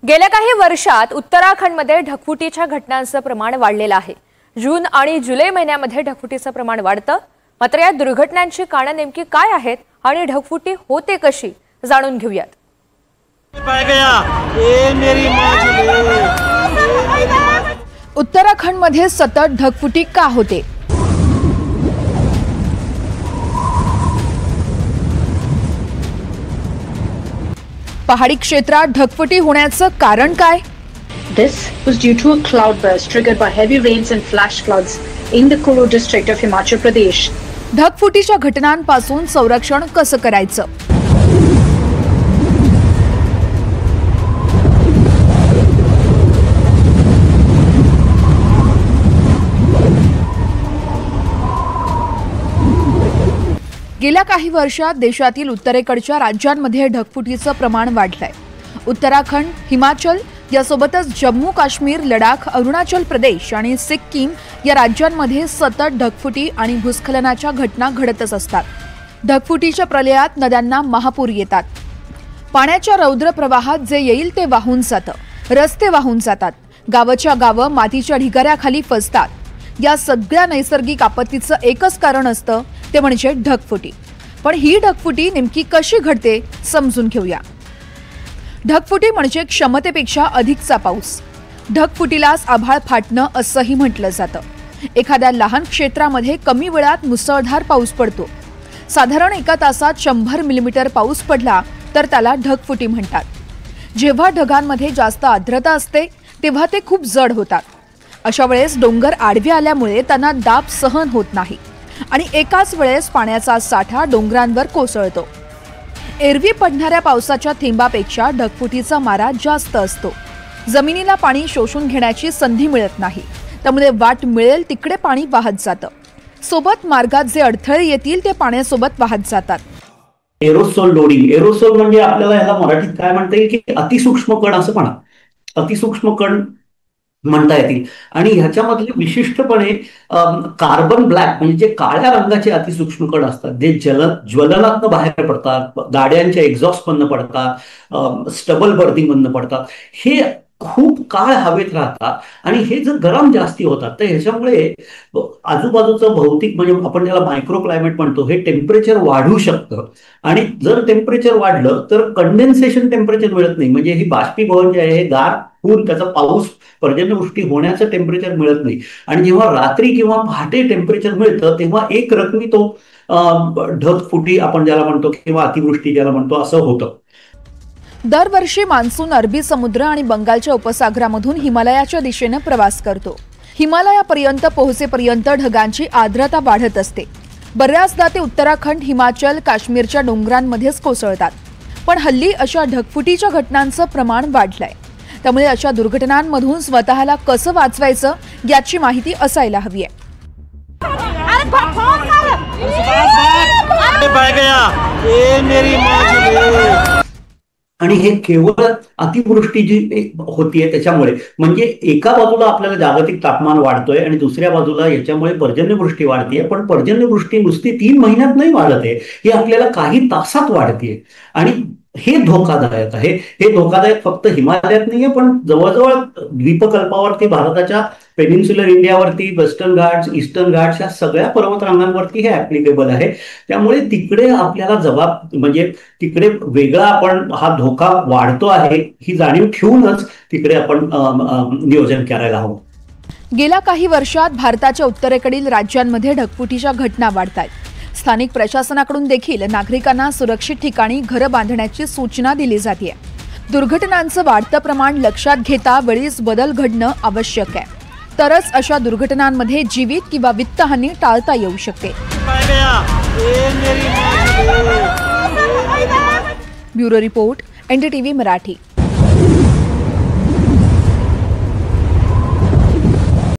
गेल्या काही वर्षात उत्तराखंडमध्ये ढगफुटीच्या घटनांचं प्रमाण वाढलेलं आहे। जून आणि जुलै महिन्यामध्ये ढगफुटीचं प्रमाण वाढतं। मात्र या दुर्घटनांची कारणं नेमकी काय आहेत आणि ढगफुटी होते कशी जाणून घेऊयात। उत्तराखंडमध्ये सतत ढगफुटी का होते? पहाडी क्षेत्रात ढगफुटी होण्याचं कारण काय? This was due to a cloud burst triggered by heavy rains and flash floods in the Kulu district of Himachal Pradesh. ढगफुटीच्या घटनांपासून संरक्षण कसं करायचं? गेल्या काही वर्षात देशातील उत्तरेकडच्या राज्यांमध्ये ढगफुटीचं प्रमाण वाढलंय। उत्तराखंड, हिमाचल यासोबतच जम्मू काश्मीर, लडाख, अरुणाचल प्रदेश आणि सिक्कीम या राज्यांमध्ये सतत ढगफुटी आणि भूस्खलनाच्या घटना घडतच असतात। ढगफुटीच्या प्रलयात नद्यांना महापूर येतात। पाण्याच्या रौद्र प्रवाहात जे येईल ते वाहून जातं। रस्ते वाहून जातात। गावाच्या गावं मातीच्या ढिगाऱ्याखाली फसतात। या सगळ्या नैसर्गिक आपत्तीचं एकच कारण असतं, ते म्हणजे ढगफुटी। पण ही ढगफुटी नेमकी कशी घडते समजून घेऊया। ढगफुटी म्हणजे क्षमतेपेक्षा अधिकचा पाऊस। ढगफुटीलाच आभाळ फाटणं असंही म्हटलं जातं। एखाद्या लहान क्षेत्रामध्ये कमी वेळात मुसळधार पाऊस पडतो। साधारण एका तासात 100 मिलीमीटर पाऊस पडला तर त्याला ढगफुटी म्हणतात। जेव्हा ढगांमध्ये जास्त आर्द्रता असते तेव्हा ते खूप जड होतात। अशा वेळेस डोंगर आडवे आल्यामुळे त्यांना दाब सहन होत नाही आणि एकाच वेळेस पाण्याचा साठा डोंगरांवर कोसळतो। एरवी पडणाऱ्या पावसाच्या थेंबापेक्षा ढगफुटीचा मारा जास्त असतो। जमिनीला पाणी शोषून घेण्याची संधी मिळत नाही, त्यामुळे वाट मिळेल तिकडे पाणी वाहत जातं। सोबत मार्गात जे अडथळे येतील ते पाण्यासोबत वाहत जातात। एरोसोल लोडिंग, एरोसोल म्हणजे आपल्याला याला मराठीत काय म्हणता येईल की अतिसूक्ष्म कण असं म्हणा, अतिसूक्ष्म कण म्हणता येतील। आणि ह्याच्यामधले विशिष्टपणे कार्बन ब्लॅक म्हणजे जे काळ्या रंगाचे अतिसूक्ष्म कण असतात, जे ज्वलनातनं बाहेर पडतात, गाड्यांच्या एक्झॉस्ट मधनं पडतात, स्टबल बर्निंग मधनं पडतात, हे खूप काळ हवेत राहतात आणि हे जर गरम जास्ती होतात तर ह्याच्यामुळे आजूबाजूचं भौतिक म्हणजे आपण ज्याला मायक्रो क्लायमेट म्हणतो हे टेम्परेचर वाढू शकतं। आणि जर टेम्परेचर वाढलं तर कंडेन्सेशन टेम्परेचर मिळत नाही, म्हणजे ही बाष्पीभवन जे आहे हे गार होऊन त्याचा पाऊस पर्जन्यवृष्टी होण्याचं टेम्परेचर मिळत नाही। आणि जेव्हा रात्री किंवा पहाटे टेम्परेचर मिळतं तेव्हा एक रकमी तो ढगफुटी आपण ज्याला म्हणतो किंवा अतिवृष्टी ज्याला म्हणतो असं होतं। दरवर्षी मान्सून अरबी समुद्र आणि बंगालच्या उपसागरामधून हिमालयाच्या दिशेने प्रवास करतो। हिमालयापर्यंत पोहोचेपर्यंत ढगांची आर्द्रता वाढत असते। बऱ्याचदा ते उत्तराखंड, हिमाचल, काश्मीरच्या डोंगरांमध्येच कोसळतात। पण हल्ली अशा ढगफुटीच्या घटनांचं प्रमाण वाढलंय, त्यामुळे अशा दुर्घटनांमधून स्वतःला कसं वाचवायचं याची माहिती असायला हवी आहे। आणि हे केवळ अतिवृष्टी जी होतीये त्याच्यामुळे, म्हणजे एका बाजूला आपल्याला जागतिक तापमान वाढतोय आणि दुसऱ्या बाजूला याच्यामुळे पर्जन्यवृष्टी वाढतीये। पण पर्जन्यवृष्टी नुसती 3 महिन्यात नाही वाढत आहे, ही आपल्याला काही तासात वाढतीये आणि हे धोकादायक आहे। हे धोकादायक फक्त हिमालयात नाहीये, पण जवळजवळ द्वीपकल्पावरती, भारताच्या पेनिन्सुलर इंडियावरती, वेस्टर्न घाट्स, ईस्टर्न घाट्स या सगळ्या पर्वतरांगांवरती हे ऍप्लिकेबल आहे। त्यामुळे तिकडे आपल्याला म्हणजे तिकडे वेगळा आपण हा धोका वाढतो आहे ही जाणीव ठेवूनच तिकडे आपण नियोजन करायला हवं। गेल्या काही वर्षात भारताच्या उत्तरेकडील राज्यांमध्ये ढगफुटीच्या घटना वाढतायत। स्थानिक प्रशासनाकडून देखील नागरिकांना सुरक्षित ठिकाणी घरं बांधण्याची सूचना दिली जाते। दुर्घटनांचं वाढतं प्रमाण लक्षात घेता वेळीच बदल घडणं आवश्यक आहे, तरच अशा दुर्घटनांमध्ये जीवित किंवा वित्तहानी टाळता येऊ शकते। Bureau report, NDTV Marathi.